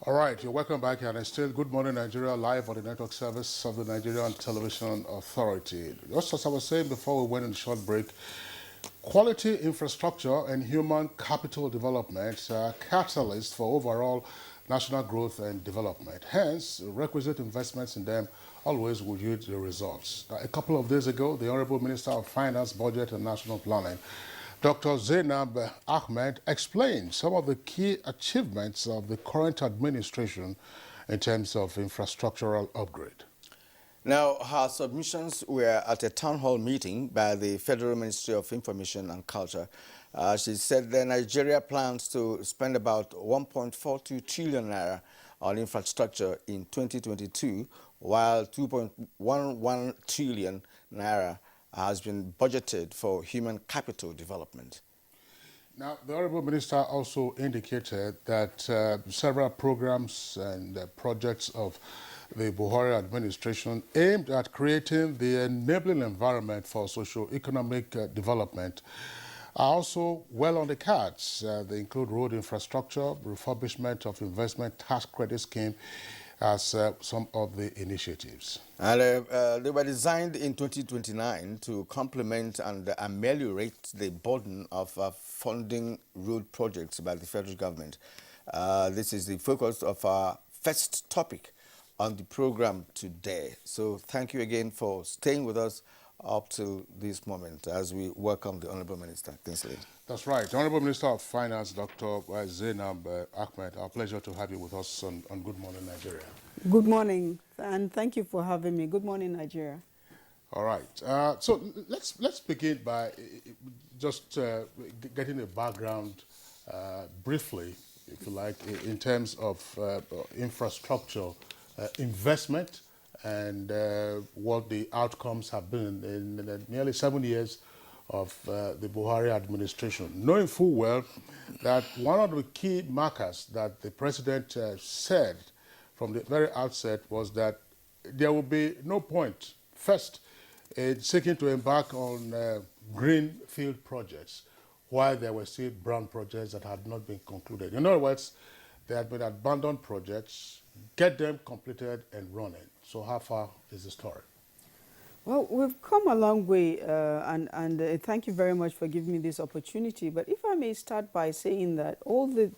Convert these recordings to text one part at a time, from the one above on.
All right, you're welcome back, and still Good Morning Nigeria live on the network service of the Nigerian Television Authority. Just as I was saying before we went on a short break, quality infrastructure and human capital development are catalysts for overall national growth and development. Hence, requisite investments in them always will yield the results. A couple of days ago, the Honorable Minister of Finance, Budget and National Planning, Dr. Zainab Ahmed, explained some of the key achievements of the current administration in terms of infrastructural upgrade. Now, her submissions were at a town hall meeting by the Federal Ministry of Information and Culture. She said that Nigeria plans to spend about 1.42 trillion naira on infrastructure in 2022, while 2.11 trillion naira has been budgeted for human capital development. Now, the Honorable Minister also indicated that several programs and projects of the Buhari administration aimed at creating the enabling environment for socio-economic development are also well on the cards. They include road infrastructure, refurbishment of investment tax credit scheme as some of the initiatives. And they were designed in 2029 to complement and ameliorate the burden of funding road projects by the federal government. This is the focus of our first topic on the program today. So thank you again for staying with us up to this moment as we welcome the Honorable Minister. Kingsley. That's right. The Honorable Minister of Finance, Dr. Zainab Ahmed, our pleasure to have you with us on Good Morning Nigeria. Good morning, and thank you for having me. Good morning, Nigeria. All right. So let's begin by just getting a background briefly, if you like, in terms of infrastructure investment and what the outcomes have been in nearly 7 years of the Buhari administration, knowing full well that one of the key markers that the president said from the very outset was that there will be no point, first, in seeking to embark on greenfield projects while there were still brown projects that had not been concluded. In other words, there had been abandoned projects, get them completed and running. So how far is the story? Well, we've come a long way, and thank you very much for giving me this opportunity. But if I may start by saying that all the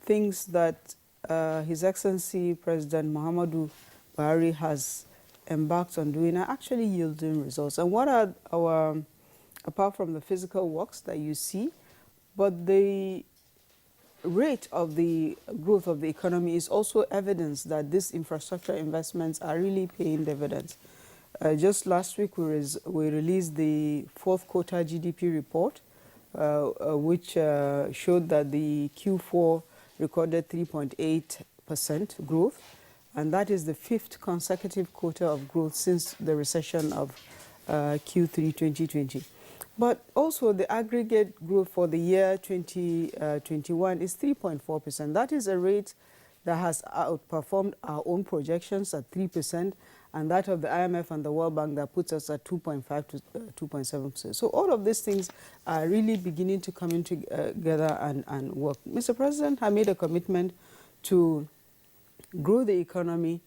things that His Excellency President Muhammadu Buhari has embarked on doing are actually yielding results. And what are our, apart from the physical works that you see, but the rate of the growth of the economy is also evidence that these infrastructure investments are really paying dividends. Just last week, we released the fourth quarter GDP report, which showed that the Q4 recorded 3.8% growth, and that is the fifth consecutive quarter of growth since the recession of Q3 2020. But also the aggregate growth for the year 2021 is 3.4%. That is a rate that has outperformed our own projections at 3%, and that of the IMF and the World Bank that puts us at 2.5 to 2.7%. So all of these things are really beginning to come in together and work. Mr. President has made a commitment to grow the economy,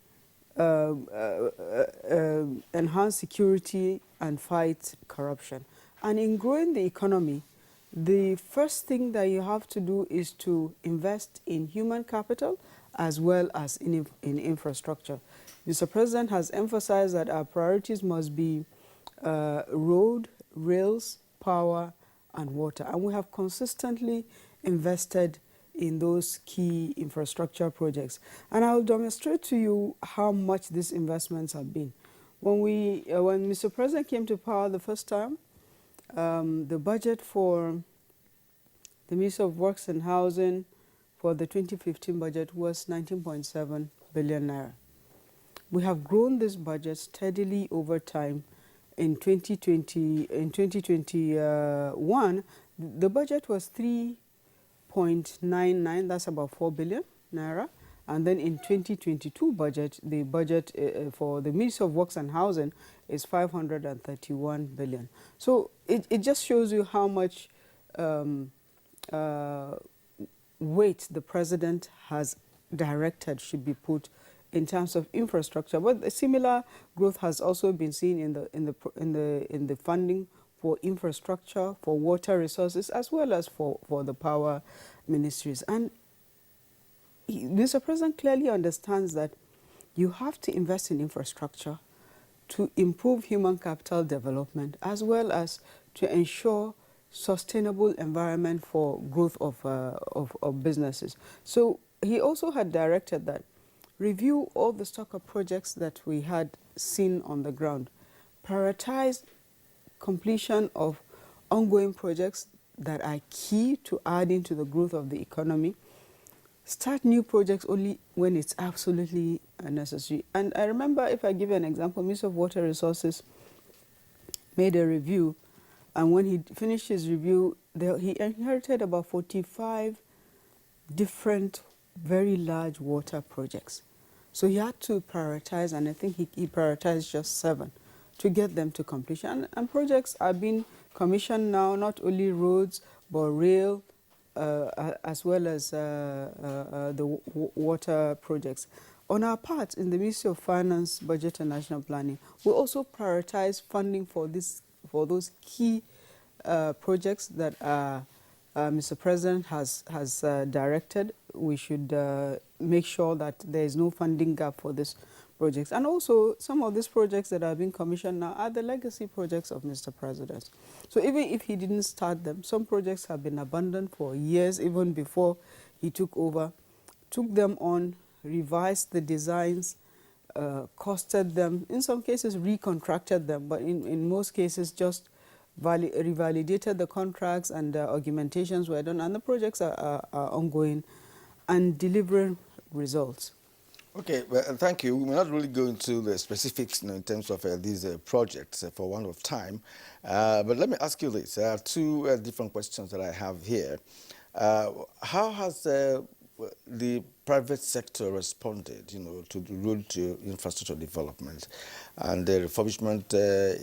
enhance security, and fight corruption. And in growing the economy, the first thing that you have to do is to invest in human capital as well as in infrastructure. Mr. President has emphasized that our priorities must be road, rails, power, and water. And we have consistently invested in those key infrastructure projects. And I'll demonstrate to you how much these investments have been. When Mr. President came to power the first time, the budget for the Ministry of Works and Housing for the 2015 budget was 19.7 billion naira. We have grown this budget steadily over time. In 2021, the budget was 3.99, that's about 4 billion naira. And then in 2022 budget, the budget for the Ministry of Works and Housing is 531 billion. So it just shows you how much weight the president has directed should be put in terms of infrastructure. But a similar growth has also been seen in the funding for infrastructure, for water resources, as well as for the power ministries. And Mr. President clearly understands that you have to invest in infrastructure to improve human capital development, as well as to ensure sustainable environment for growth of businesses. So he also had directed that review all the stock of projects that we had seen on the ground, prioritize completion of ongoing projects that are key to adding to the growth of the economy, start new projects only when it's absolutely necessary. And I remember, if I give you an example, Minister of Water Resources made a review, and when he finished his review, he inherited about 45 different, very large water projects. So he had to prioritize, and I think he prioritized just 7 to get them to completion. And projects are being commissioned now, not only roads, but rail, as well as the water projects. On our part, in the Ministry of Finance, Budget and National Planning, we also prioritize funding for those key projects that Mr. President has directed. We should make sure that there is no funding gap for these projects. And also, some of these projects that are being commissioned now are the legacy projects of Mr. President. So even if he didn't start them, some projects have been abandoned for years, even before he took over, took them on, revised the designs, costed them, in some cases recontracted them, but in most cases just revalidated the contracts, and augmentations were done, and the projects are ongoing and delivering results. Okay, well, thank you. We're not really going to the specifics in terms of these projects for want of time, but let me ask you this. There are 2 different questions that I have here. How has the private sector responded, to the road to infrastructure development and the refurbishment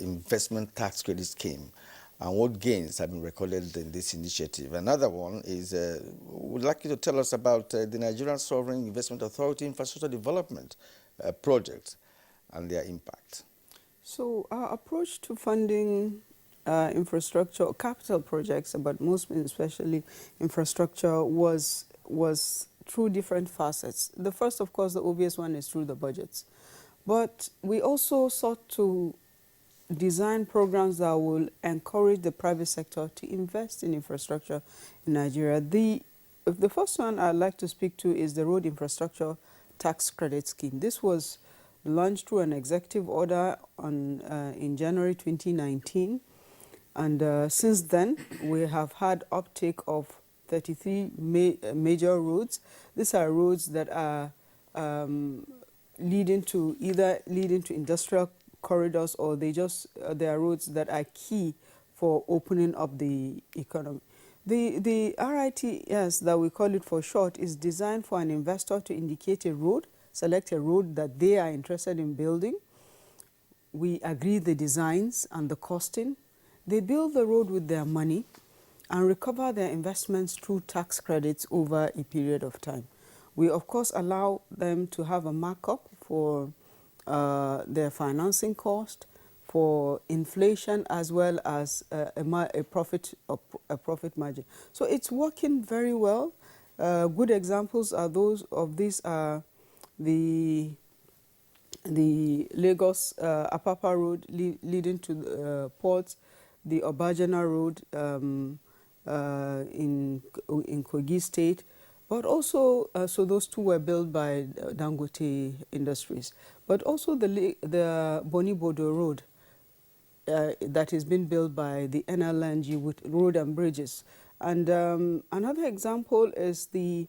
investment tax credit scheme, and what gains have been recorded in this initiative? Another one is, we'd like you to tell us about the Nigerian Sovereign Investment Authority infrastructure development projects and their impact. So our approach to funding infrastructure, capital projects, but most especially infrastructure, was through different facets. The first, of course, the obvious one is through the budgets. But we also sought to design programs that will encourage the private sector to invest in infrastructure in Nigeria. The first one I'd like to speak to is the Road Infrastructure Tax Credit Scheme. This was launched through an executive order in January 2019. And since then, we have had uptake of 33 major roads. These are roads that are leading to industrial corridors, or they are roads that are key for opening up the economy. The RITS, that we call it for short, is designed for an investor to indicate a road, select a road that they are interested in building. We agree the designs and the costing. They build the road with their money and recover their investments through tax credits over a period of time. We, of course, allow them to have a markup for their financing cost, for inflation, as well as a profit margin. So it's working very well. Good examples are these are the Lagos Apapa Road leading to the ports, the Obajana Road in Kogi State, but also, so those 2 were built by Dangote Industries. But also the Boni Bodo Road that is being built by the NLNG with road and bridges. And another example is the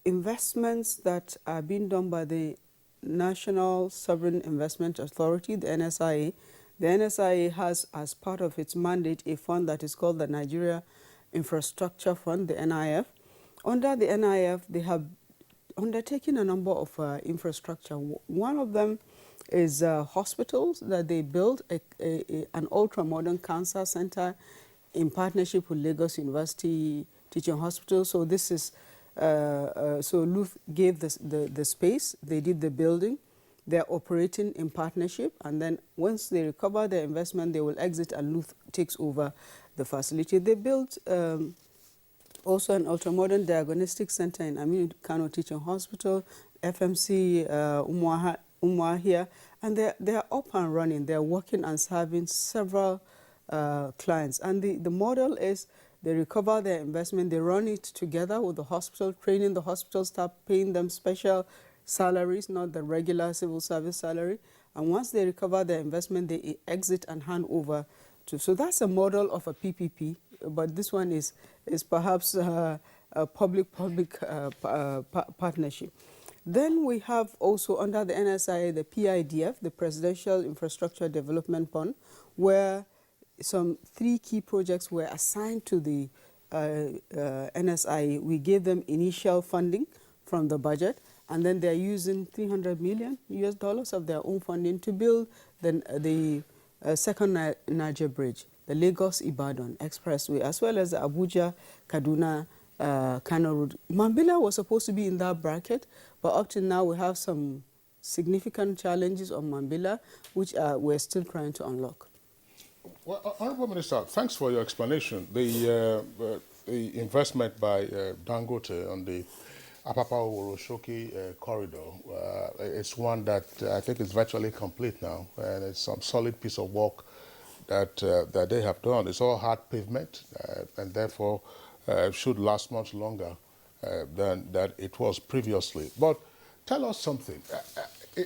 investments that are being done by the National Sovereign Investment Authority, the NSIA. The NSIA has, as part of its mandate, a fund that is called the Nigeria Infrastructure Fund, the NIF. Under the NIF, they have undertaken a number of infrastructure. One of them is hospitals that they built, an ultra-modern cancer center in partnership with Lagos University Teaching Hospital. So this is So Luth gave the space, they did the building, they're operating in partnership, and then once they recover their investment, they will exit and Luth takes over the facility. They built also an ultramodern diagnostic center in Aminu Kano Teaching Hospital, FMC Umuahia, and they're up and running. They're working and serving several clients. And the model is they recover their investment, they run it together with the hospital, training the hospital staff, paying them special salaries, not the regular civil service salary. And once they recover their investment, they exit and hand over to. So that's a model of a PPP, but this one is perhaps a public-public partnership. Then we have also under the NSIA the PIDF, the Presidential Infrastructure Development Fund, where some 3 key projects were assigned to the NSIA. We gave them initial funding from the budget, and then they're using $300 million of their own funding to build the second Niger Bridge, the Lagos-Ibadan Expressway, as well as the Abuja-Kaduna Kano Road. Mambila was supposed to be in that bracket, but up to now we have some significant challenges on Mambila, which we're still trying to unlock. Well, Honorable Minister, thanks for your explanation. The investment by Dangote on the Apapa-Oroshoki corridor, it's one that I think is virtually complete now, and it's some solid piece of work that they have done. It's all hard pavement, and therefore should last much longer than that it was previously. But tell us something.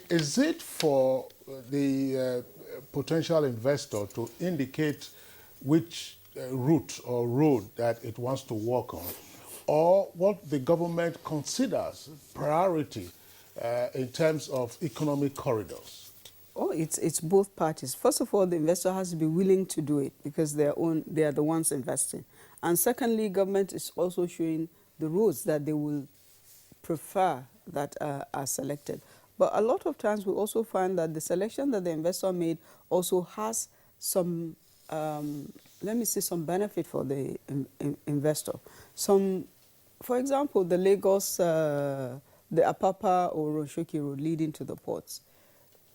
Is it for the potential investor to indicate which route or road that it wants to work on, or what the government considers priority in terms of economic corridors? Oh, it's both parties. First of all, the investor has to be willing to do it because they are the ones investing. And secondly, government is also showing the roads that they will prefer that are selected. But a lot of times we also find that the selection that the investor made also has some, let me say, some benefit for the investor. For example, the Lagos, the Apapa or Oroshoki road leading to the ports.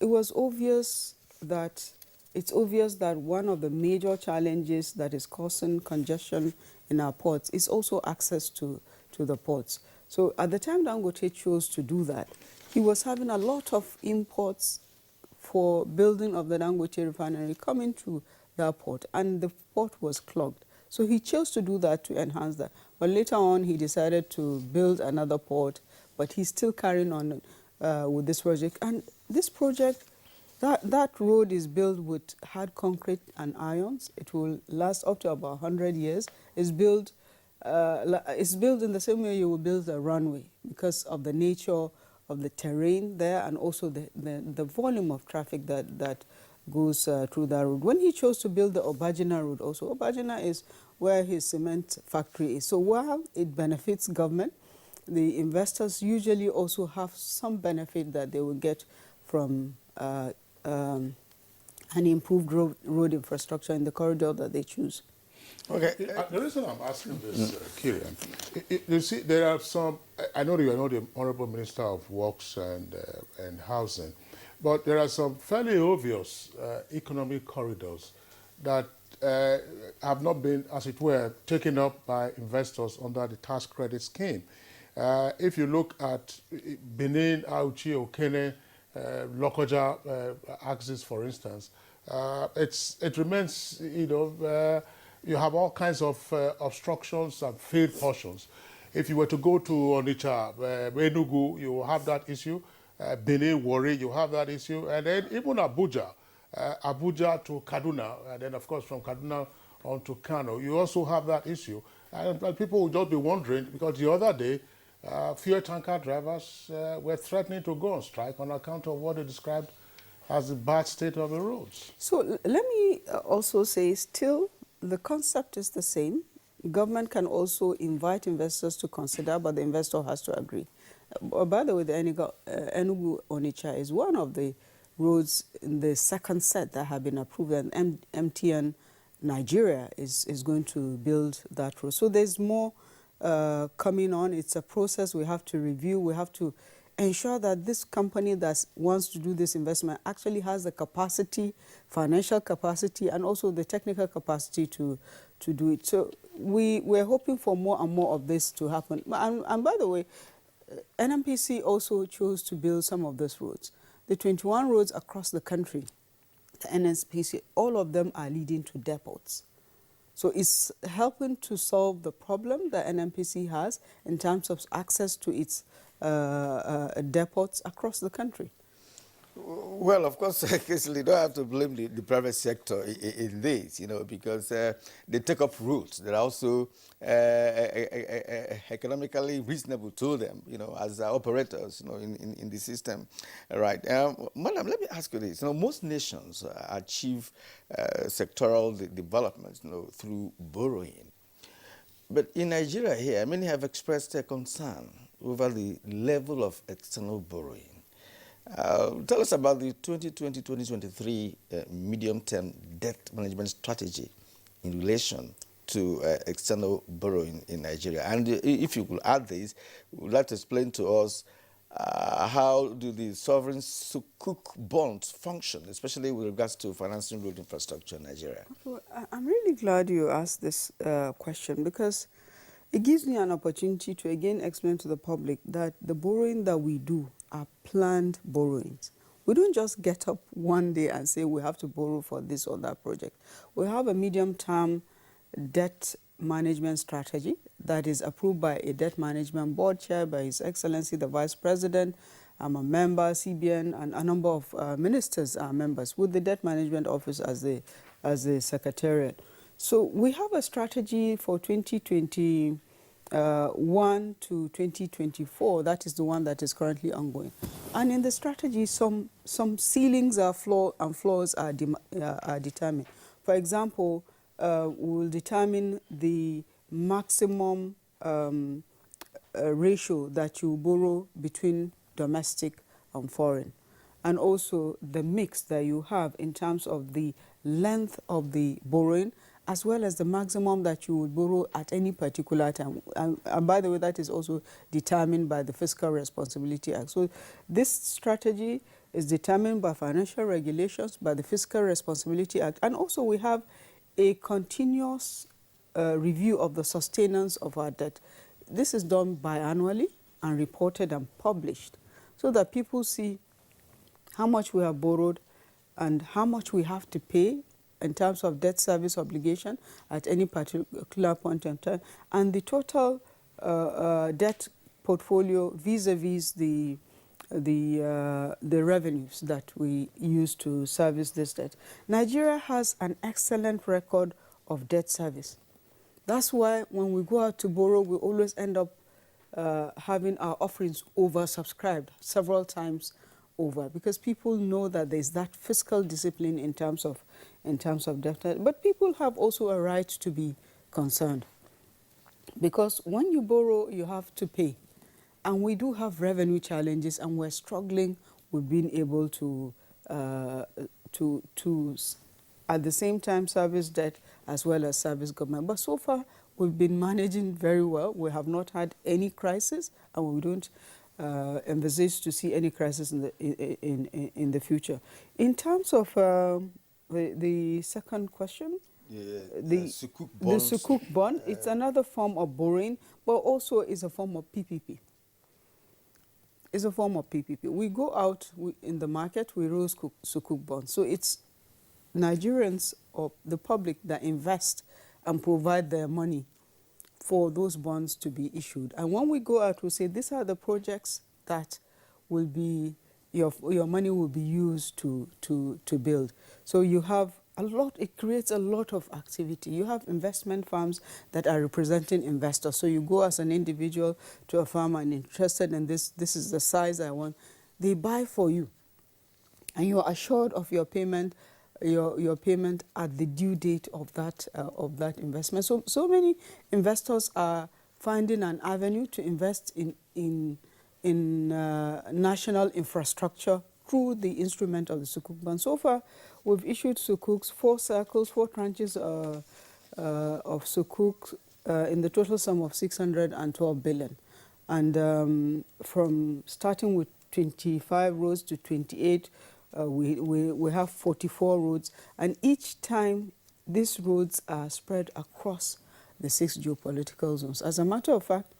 It was obvious that one of the major challenges that is causing congestion in our ports is also access to the ports. So at the time Dangote chose to do that, he was having a lot of imports for building of the Dangote refinery coming to that port, and the port was clogged. So he chose to do that to enhance that. But later on, he decided to build another port, but he's still carrying on with this project. And this project, that road is built with hard concrete and ions. It will last up to about 100 years. It's built in the same way you will build a runway because of the nature of the terrain there and also the volume of traffic that goes through that road. When he chose to build the Obajina road also, Obajina is where his cement factory is. So while it benefits government, the investors usually also have some benefit that they will get from an improved road infrastructure in the corridor that they choose. Okay. The reason I'm asking this, Kirian, you see, there are some, I know you are not the Honorable Minister of Works and Housing, but there are some fairly obvious economic corridors that have not been, as it were, taken up by investors under the tax credit scheme. If you look at Benin, Auchi, Okene, Lokoja axis, for instance, it remains, you have all kinds of obstructions and failed portions. If you were to go to Onitsha, Enugu, you have that issue. Benin, Warri, you have that issue. And then even Abuja, Abuja to Kaduna, and then of course from Kaduna on to Kano, you also have that issue. And people will just be wondering, because the other day, fuel tanker drivers were threatening to go on strike on account of what they described as the bad state of the roads. So let me also say, still, the concept is the same. Government can also invite investors to consider, but the investor has to agree. By the way, the Enugu-Onitsha is one of the roads in the second set that have been approved, and MTN Nigeria is going to build that road. So there's more coming on. It's a process we have to review. We have to ensure that this company that wants to do this investment actually has the capacity, financial capacity, and also the technical capacity to do it. So we're hoping for more and more of this to happen. And by the way, NMPC also chose to build some of these roads. The 21 roads across the country, the NMPC, all of them are leading to depots. So it's helping to solve the problem that NMPC has in terms of access to its depots across the country. Well, of course, you don't have to blame the private sector in this, because they take up routes that are also economically reasonable to them, as operators, in the system. Right. Madam, let me ask you this. Most nations achieve sectoral development, through borrowing. But in Nigeria here, many have expressed their concern over the level of external borrowing. Tell us about the 2020-2023 medium-term debt management strategy in relation to external borrowing in Nigeria. And if you could add this, we would like to explain to us how do the sovereign sukuk bonds function, especially with regards to financing road infrastructure in Nigeria. I'm really glad you asked this question, because it gives me an opportunity to again explain to the public that the borrowing that we do are planned borrowings. We don't just get up one day and say we have to borrow for this or that project. We have a medium-term debt management strategy that is approved by a debt management board chaired by His Excellency the Vice President. I'm a member, CBN, and a number of ministers are members, with the debt management office as the secretariat. So we have a strategy for 2021 to 2024. That is the one that is currently ongoing. And in the strategy, some ceilings and floors are determined. For example, we will determine the maximum ratio that you borrow between domestic and foreign, and also the mix that you have in terms of the length of the borrowing, as well as the maximum that you would borrow at any particular time. And by the way, that is also determined by the Fiscal Responsibility Act. So this strategy is determined by financial regulations, by the Fiscal Responsibility Act, and also we have a continuous review of the sustenance of our debt. This is done biannually and reported and published, so that people see how much we have borrowed and how much we have to pay in terms of debt service obligation at any particular point in time, and the total debt portfolio vis-a-vis the revenues that we use to service this debt. Nigeria has an excellent record of debt service. That's why when we go out to borrow, we always end up having our offerings oversubscribed several times over, because people know that there's that fiscal discipline in terms of debt. But people have also a right to be concerned, because when you borrow, you have to pay. And we do have revenue challenges, and we're struggling with being able to at the same time service debt as well as service government. But so far, we've been managing very well. We have not had any crisis, and we don't envisage to see any crisis in the future. In terms of the second question, the sukuk bond, it's another form of borrowing, but also is a form of PPP. It's a form of PPP. We go out in the market, we raise sukuk bonds. So it's Nigerians or the public that invest and provide their money for those bonds to be issued. And when we go out, we say these are the projects that will be, your money will be used to build. So you have a lot, it creates a lot of activity. You have investment firms that are representing investors. So you go as an individual to a firm and interested in this is the size I want. They buy for you, and you are assured of your payment, your payment at the due date of that investment. So many investors are finding an avenue to invest in national infrastructure through the instrument of the sukuk bond. So far, we've issued sukuks, 4 circles, 4 tranches of sukuk in the total sum of 612 billion. And from starting with 25 roads to 28, we have 44 roads. And each time, these roads are spread across the 6 geopolitical zones. As a matter of fact,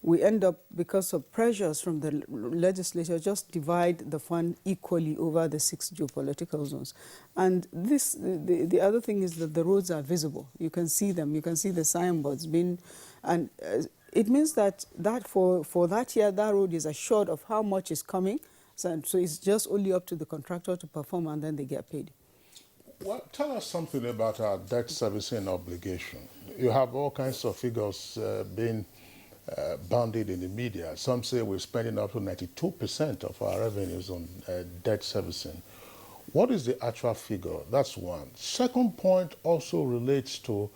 we end up, because of pressures from the legislature, just divide the fund equally over the 6 geopolitical zones. And this, the other thing is that the roads are visible. You can see them. You can see the signboards being, and it means that for that year, that road is assured of how much is coming. So it's just only up to the contractor to perform, and then they get paid. Well, tell us something about our debt servicing obligation. You have all kinds of figures being bounded in the media. Some say we're spending up to 92% of our revenues on debt servicing. What is the actual figure? That's one. Second point also relates to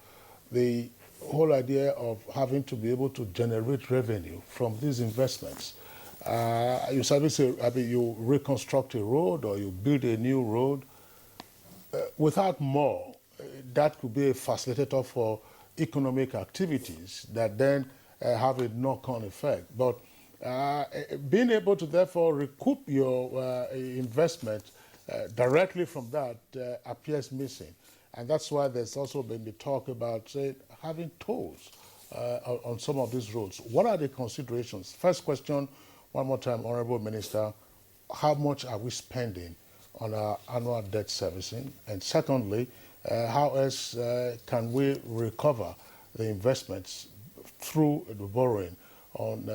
the whole idea of having to be able to generate revenue from these investments. You service you reconstruct a road or you build a new road. Without more, that could be a facilitator for economic activities that then have a knock-on effect. But being able to therefore recoup your investment directly from that appears missing. And that's why there's also been the talk about, say, having tolls on some of these roads. What are the considerations? First question, one more time, Honorable Minister, how much are we spending on our annual debt servicing? And secondly, how else can we recover the investments through the borrowing on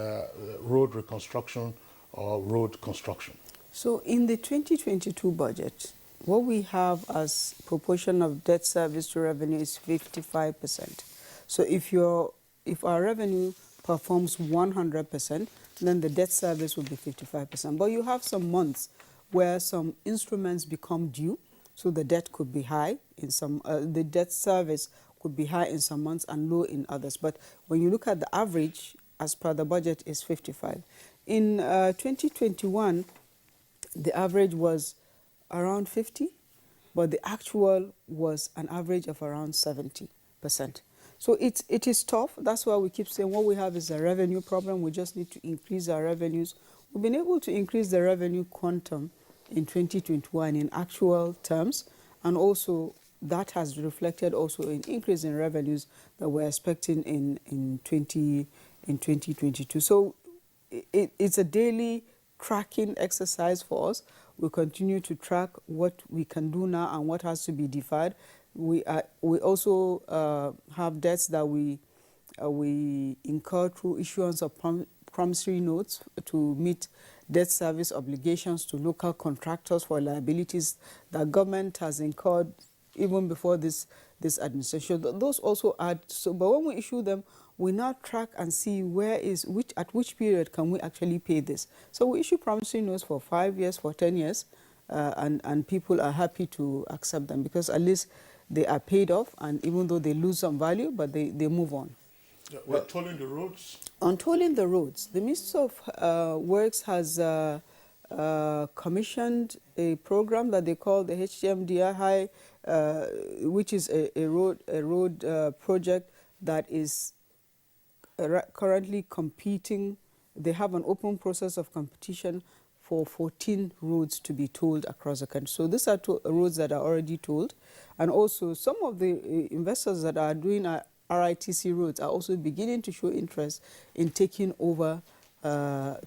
road reconstruction or road construction? So in the 2022 budget, what we have as proportion of debt service to revenue is 55%. So if our revenue performs 100%, then the debt service will be 55%. But you have some months where some instruments become due, so the debt could be high in some, the debt service could be high in some months and low in others. But when you look at the average, as per the budget, is 55. In 2021, the average was around 50, but the actual was an average of around 70%. So it is tough. That's why we keep saying what we have is a revenue problem. We just need to increase our revenues. We've been able to increase the revenue quantum in 2021 in actual terms, and also that has reflected also in increase in revenues that we're expecting in 2022. So it's a daily tracking exercise for us. We continue to track what we can do now and what has to be deferred. We also have debts that we incur through issuance of promissory notes to meet debt service obligations to local contractors for liabilities that government has incurred even before this administration. Those also add. So, but when we issue them, we now track and see at which period can we actually pay this. So we issue promissory notes for 5 years, for 10 years, and people are happy to accept them because at least they are paid off, and even though they lose some value, but they move on. Yeah, we're tolling the roads? On tolling the roads, the Ministry of Works has commissioned a program that they call the HMDI, which is a road project that is currently competing. They have an open process of competition for 14 roads to be tolled across the country. So these are roads that are already tolled. And also some of the investors that are doing RITC roads are also beginning to show interest in taking over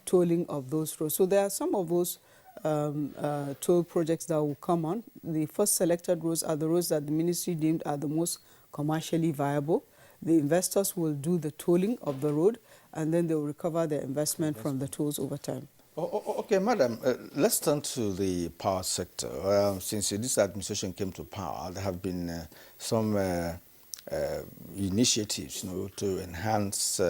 tolling of those roads. So there are some of those toll projects that will come on. The first selected roads are the roads that the ministry deemed are the most commercially viable. The investors will do the tolling of the road, and then they will recover their investment from the tolls over time. Okay, madam, let's turn to the power sector. Since this administration came to power, there have been some initiatives, to enhance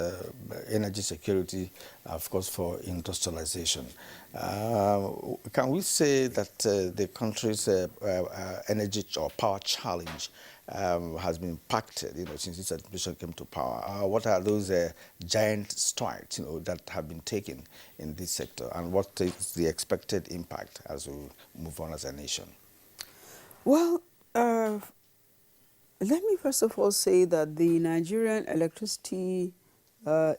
energy security, of course, for industrialization. Can we say that the country's energy or power challenge has been impacted, since this administration came to power? What are those giant strides, that have been taken in this sector, and what is the expected impact as we move on as a nation? Well, Let me first of all say that the Nigerian electricity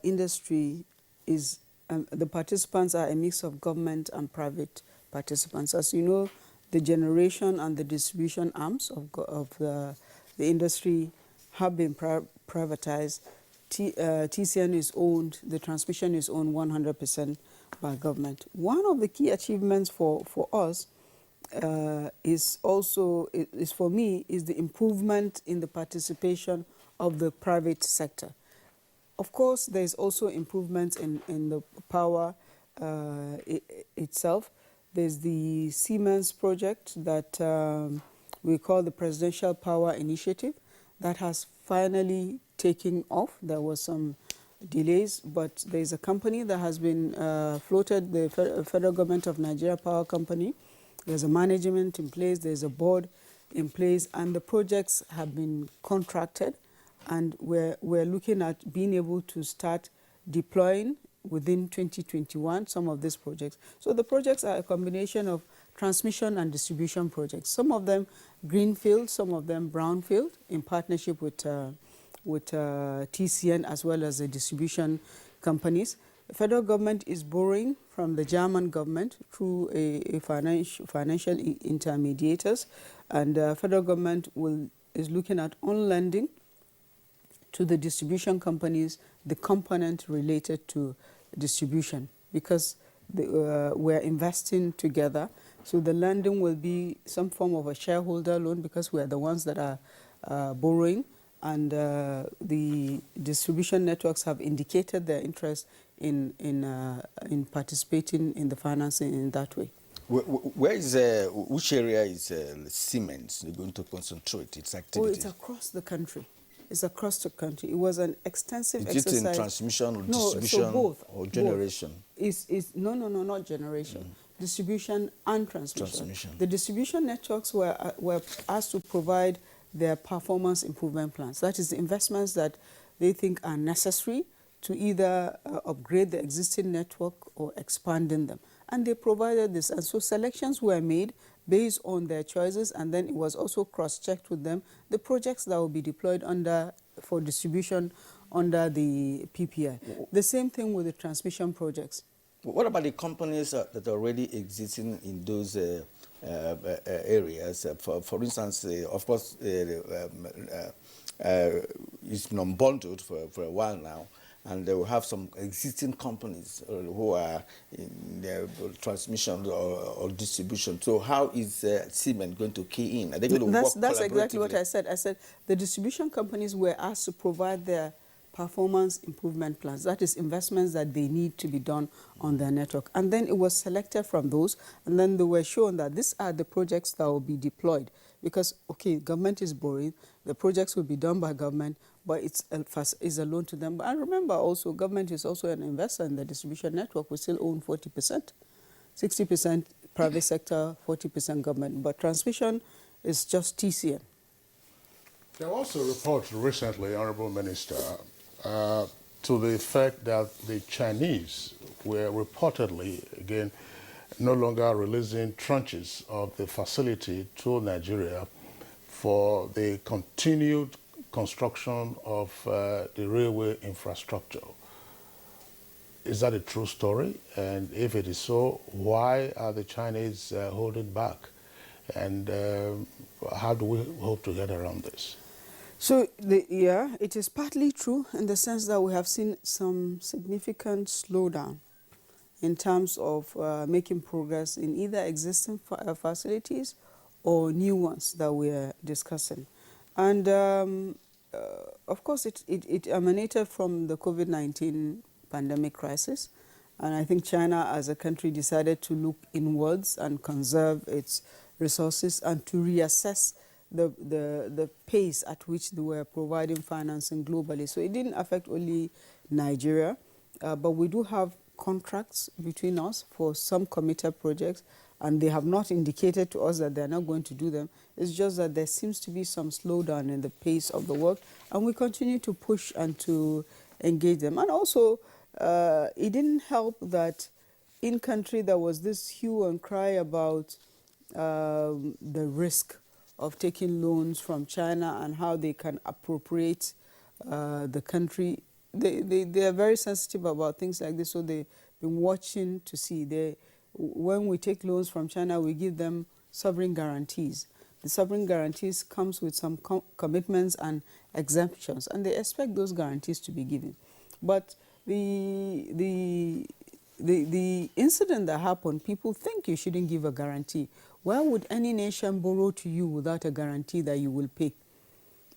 industry is, the participants are a mix of government and private participants. As you know, the generation and the distribution arms of the industry have been privatized. TCN is owned, the transmission is owned 100% by government. One of the key achievements for us is for me is the improvement in the participation of the private sector. Of course, there is also improvements in the power itself. There's the Siemens project that we call the Presidential Power Initiative that has finally taken off. There was some delays, but there's a company that has been floated, the Federal Government of Nigeria Power Company. There's a management in place, there's a board in place, and the projects have been contracted, and we're looking at being able to start deploying within 2021 some of these projects. So the projects are a combination of transmission and distribution projects. Some of them greenfield, some of them brownfield, in partnership with TCN as well as the distribution companies. The federal government is borrowing from the German government through a financial intermediators, and the federal government is looking at on-lending to the distribution companies the component related to distribution, because we're investing together. So the lending will be some form of a shareholder loan, because we're the ones that are borrowing, and the distribution networks have indicated their interest in participating in the financing in that way. Which area is Siemens going to concentrate its activity? Oh, it's across the country. It's across the country. It was an extensive exercise. Is it in transmission or distribution, so both, or generation? No, not generation. Distribution and transmission. The distribution networks were asked to provide their performance improvement plans. That is the investments that they think are necessary to either upgrade the existing network or expanding them. And they provided this. And so selections were made based on their choices, and then it was also cross-checked with them the projects that will be deployed for distribution under the PPI. The same thing with the transmission projects. What about the companies that are already existing in those areas? For instance, of course, it's been unbundled for a while now, and they will have some existing companies who are in their transmission or distribution. So how is Siemens going to key in? Are they going to work collaboratively? That's exactly what I said. I said the distribution companies were asked to provide their performance improvement plans. That is investments that they need to be done on their network. And then it was selected from those, and then they were shown that these are the projects that will be deployed. Because, okay, government is borrowing, the projects will be done by government, but it's a loan to them. But remember also, government is also an investor in the distribution network. We still own 40%. 60% private sector, 40% government. But transmission is just TCN. There was a report recently, Honorable Minister, to the effect that the Chinese were reportedly, again, no longer releasing tranches of the facility to Nigeria for the continued construction of the railway infrastructure. Is that a true story? And if it is so, why are the Chinese holding back? And how do we hope to get around this? So, it is partly true in the sense that we have seen some significant slowdown in terms of making progress in either existing facilities or new ones that we are discussing. And of course, it emanated from the COVID-19 pandemic crisis. And I think China as a country decided to look inwards and conserve its resources and to reassess the pace at which they were providing financing globally. So it didn't affect only Nigeria, but we do have contracts between us for some committed projects, and they have not indicated to us that they're not going to do them. It's just that there seems to be some slowdown in the pace of the work, and we continue to push and to engage them. And also, it didn't help that in country there was this hue and cry about the risk of taking loans from China and how they can appropriate the country. They are very sensitive about things like this, so they've been watching to see. When we take loans from China, we give them sovereign guarantees. The sovereign guarantees comes with some commitments and exemptions, and they expect those guarantees to be given. But the incident that happened, people think you shouldn't give a guarantee. Why would any nation borrow to you without a guarantee that you will pay?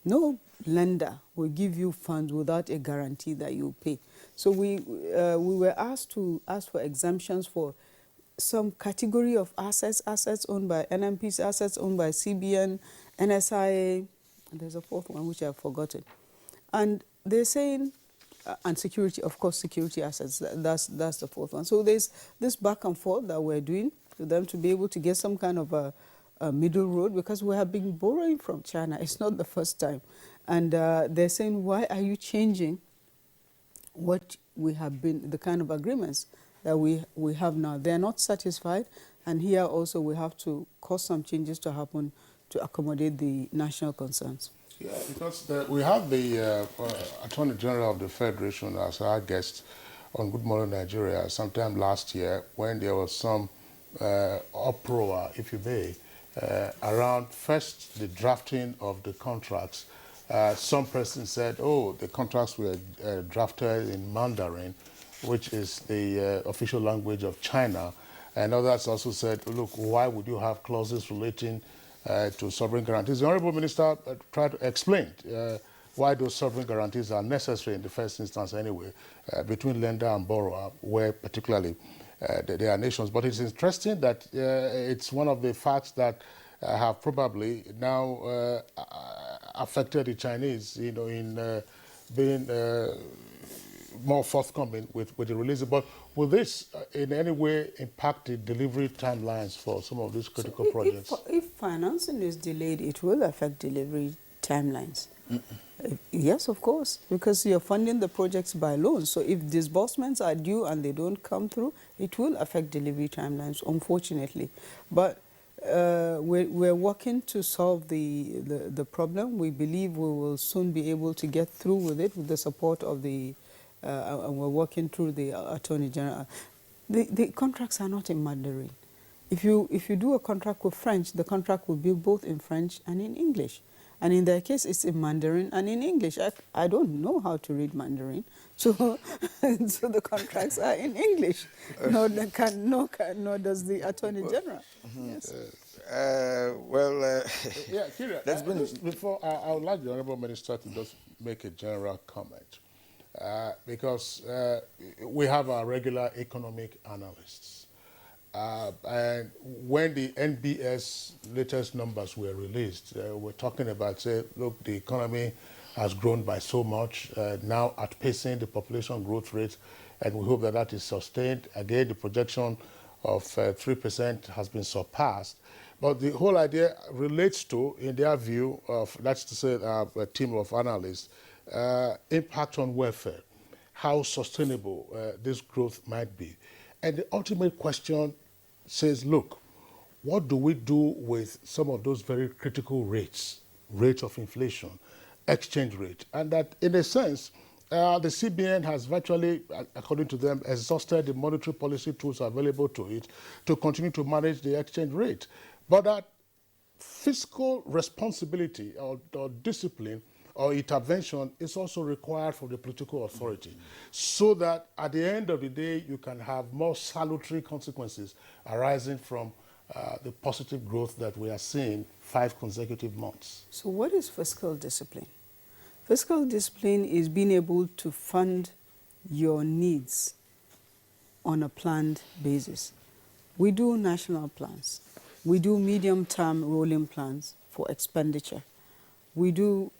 No lender will give you funds without a guarantee that you will pay. So we were asked to ask for exemptions for some category of assets owned by NMPs, assets owned by CBN, NSIA, and there's a fourth one which I've forgotten. And they're saying, and security, of course, security assets, that's the fourth one. So there's this back and forth that we're doing for them to be able to get some kind of a middle road, because we have been borrowing from China. It's not the first time. And they're saying, why are you changing what we have been, the kind of agreements that we have now? They're not satisfied, and here also we have to cause some changes to happen to accommodate the national concerns. Yeah, because we have the Attorney General of the Federation as our guest on Good Morning Nigeria sometime last year, when there was some uproar, if you may, around first the drafting of the contracts. Some person said, oh, the contracts were drafted in Mandarin, which is the official language of China. And others also said, look, why would you have clauses relating to sovereign guarantees? The Honorable Minister tried to explain why those sovereign guarantees are necessary in the first instance anyway, between lender and borrower, where particularly there are nations. But it's interesting that it's one of the facts that have probably now affected the Chinese, in being more forthcoming with the release. But will this in any way impact the delivery timelines for some of these critical projects? If financing is delayed, it will affect delivery timelines. Yes, of course, because you're funding the projects by loans. So if disbursements are due and they don't come through, it will affect delivery timelines, unfortunately. But we're working to solve the problem. We believe we will soon be able to get through with it with the support of the and we're working through the Attorney General. The contracts are not in Mandarin. If you do a contract with French, the contract will be both in French and in English. And in their case, it's in Mandarin and in English. I don't know how to read Mandarin, so so the contracts are in English. Nor does the Attorney General. Yes. Yeah, Kira, before I would like the Honourable Minister to just make a general comment. Because we have our regular economic analysts. And when the NBS latest numbers were released, we're talking about, say, look, the economy has grown by so much, now outpacing the population growth rate, and we hope that that is sustained. Again, the projection of 3% has been surpassed. But the whole idea relates to, in their view, of, that's to say, a team of analysts, impact on welfare, how sustainable this growth might be. And the ultimate question says, look, what do we do with some of those very critical rates of inflation, exchange rate? And that, in a sense, the CBN has virtually, according to them, exhausted the monetary policy tools available to it to continue to manage the exchange rate. But that fiscal responsibility or discipline or intervention is also required from the political authority, so that at the end of the day, you can have more salutary consequences arising from the positive growth that we are seeing 5 consecutive months. So what is fiscal discipline? Fiscal discipline is being able to fund your needs on a planned basis. We do national plans. We do medium-term rolling plans for expenditure. We do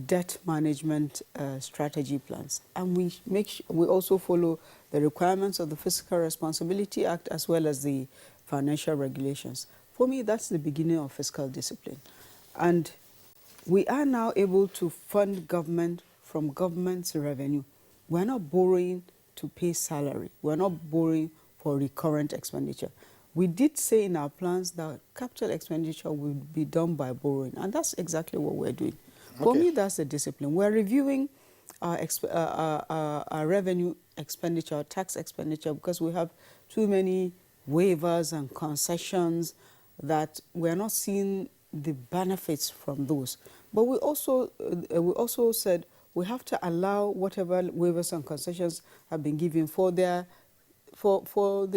debt management strategy plans, and we also follow the requirements of the Fiscal Responsibility Act as well as the financial regulations. For me, that's the beginning of fiscal discipline. And we are now able to fund government from government's revenue. We're not borrowing to pay salary. We're not borrowing for recurrent expenditure. We did say in our plans that capital expenditure will be done by borrowing, and that's exactly what we're doing. For me, that's the discipline. We're reviewing our revenue expenditure, our tax expenditure, because we have too many waivers and concessions that we're not seeing the benefits from those. But we also said we have to allow whatever waivers and concessions have been given for the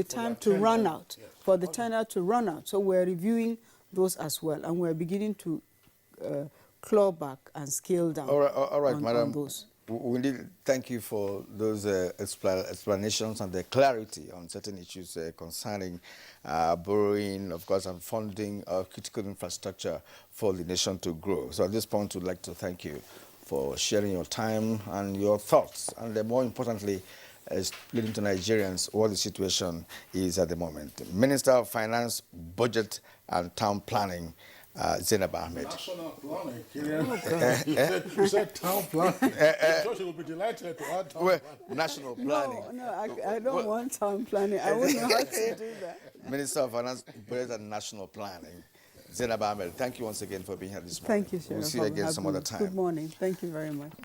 time to run out, for the tenure to run out. So we're reviewing those as well, and we're beginning to claw back and scale down. All right, Madam. On those. We need thank you for those explanations and the clarity on certain issues concerning borrowing, of course, and funding of critical infrastructure for the nation to grow. So at this point, we'd like to thank you for sharing your time and your thoughts, and more importantly, explaining to Nigerians what the situation is at the moment. Minister of Finance, Budget and Town Planning, Zainab Ahmed. National planning. You said town planning. So she will be delighted to add town planning. National planning. No, I don't want town planning. I wouldn't know how to do that. Minister of Finance, Budget and National Planning, Zainab Ahmed. Thank you once again for being here this morning. Thank you, sir. We'll see you again some other time. Good morning. Thank you very much.